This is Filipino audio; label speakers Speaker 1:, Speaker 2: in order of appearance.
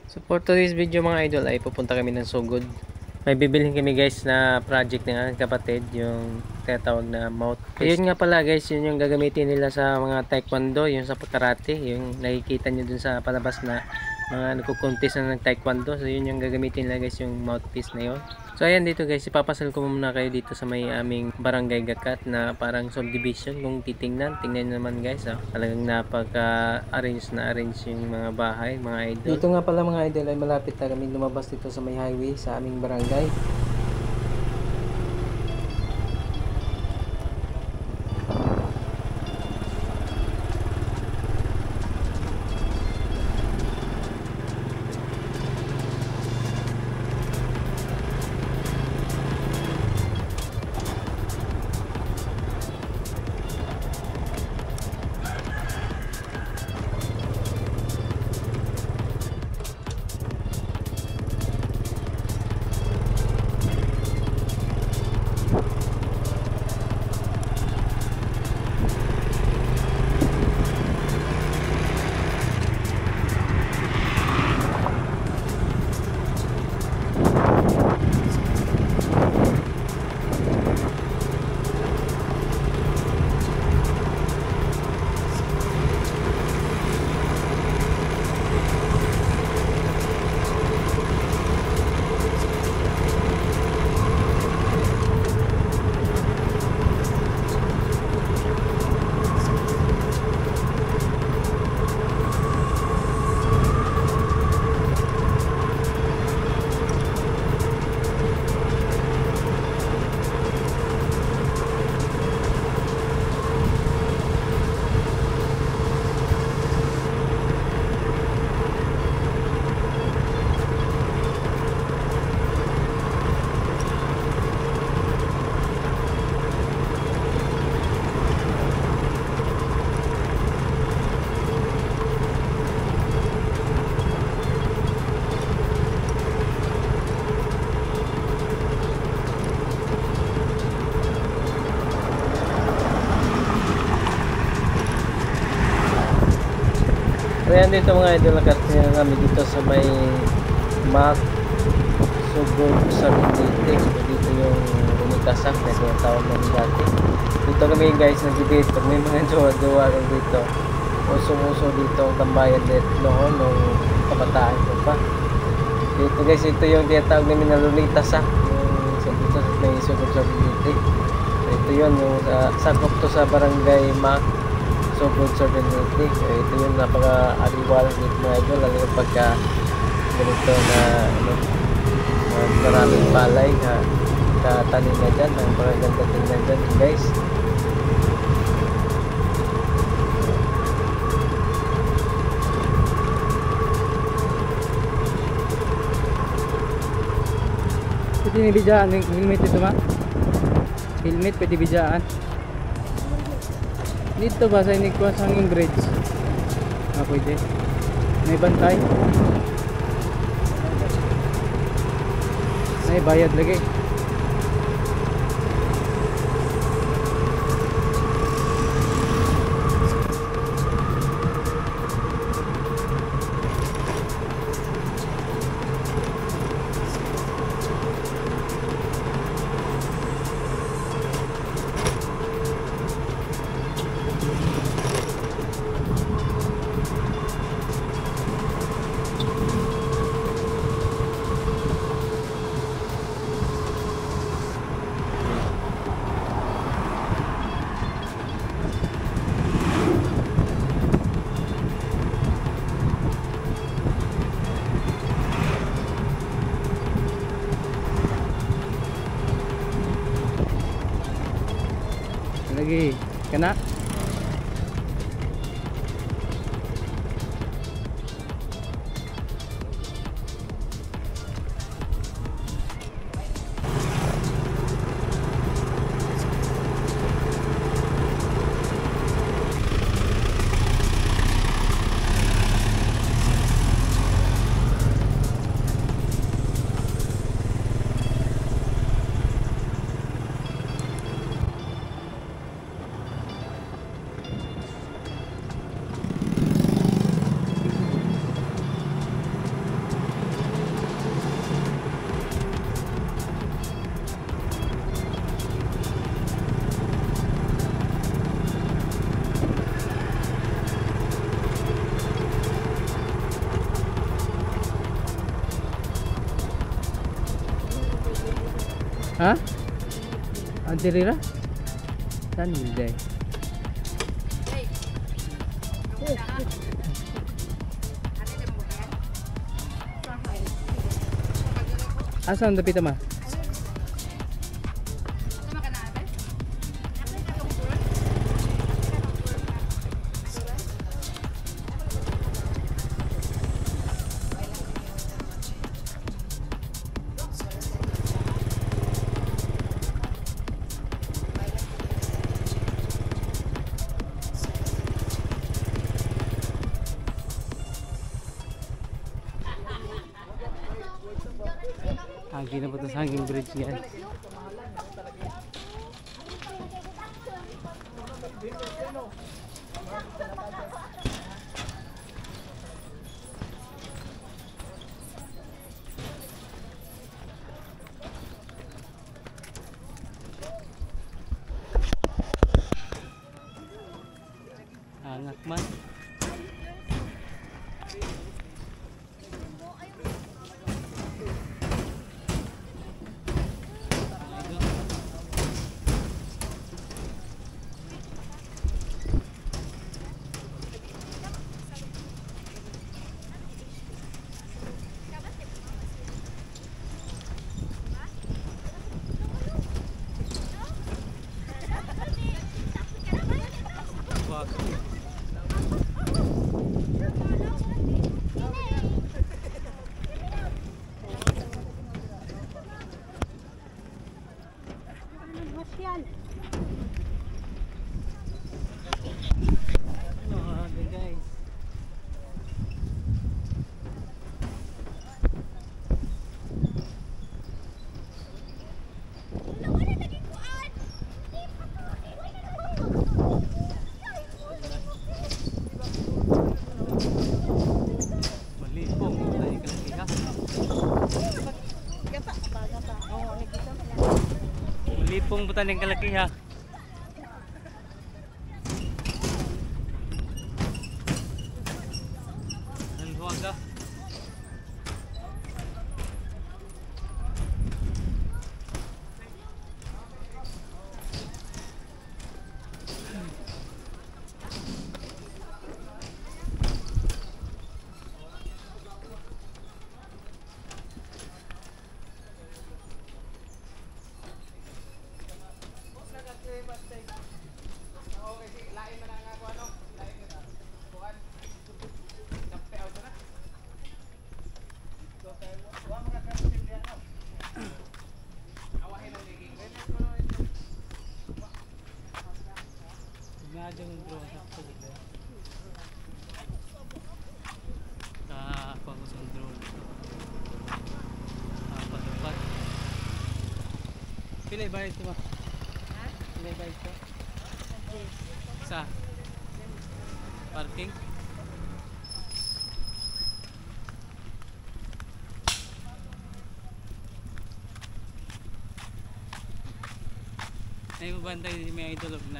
Speaker 1: So for today's video mga idol ay pupunta kami ng Sugod. May bibilhin kami guys na project ng aking kapatid, yung tinatawag na mouthpiece. Ayun nga pala guys, yun yung gagamitin nila sa mga taekwondo, yung sa karate, yung nakikita nyo dun sa palabas na mga nagko-contest na ng taekwondo. So yun yung gagamitin nila guys, yung mouthpiece na yun. So ayan dito guys, ipapasal ko muna kayo dito sa may aming barangay Gakat na parang subdivision. Kung tingnan naman guys, talagang napaka-arrange yung mga bahay, mga idol. Dito nga pala mga idol ay malapit na kami lumabas dito sa may highway sa aming barangay. Ayan dito mga idol, lakat nga kami dito sa may Mac Sugod sa Mindite. So dito yung Rumitasak na tinatawag namin dati. Dito kami guys nag-debate pag may mga jowa-jowa dito. Usong-uso dito ang tambayan noon nung kabataan ko pa. Dito guys, ito yung tinatawag namin na Rumitasak, yung sa dito sa may Sugod sa Mindite. So ito yun, yung sakop to sa barangay Mac Sugod sa Mindite. So ito yung napaka-aliwalas dito mga idol, lalo yung pagka ganito na maraming palay na katanim na dyan, ang magaganda tingnan dyan guys.
Speaker 2: Pwede ni bijaan yung helmet ito ma? Helmet pwede bijaan. Dito ba sa inikwas hanging bridge? Pwede. May bantay. May bayad lagi. Lagi kena. Ha? Antirira? Saan hindi? Asa ang dapita ma? Hangin na po ito sa hanging bridge yan. Angat man. Guys. Lipong butan yang kalaki ha. Ang huwaga. Ada yung drone sa dito. Apa ko sa drone. Dapat. Pilih bayad ito ba? Ha? Pilih bayad ito? Sa? Parking? Ay, mabantay may idol of na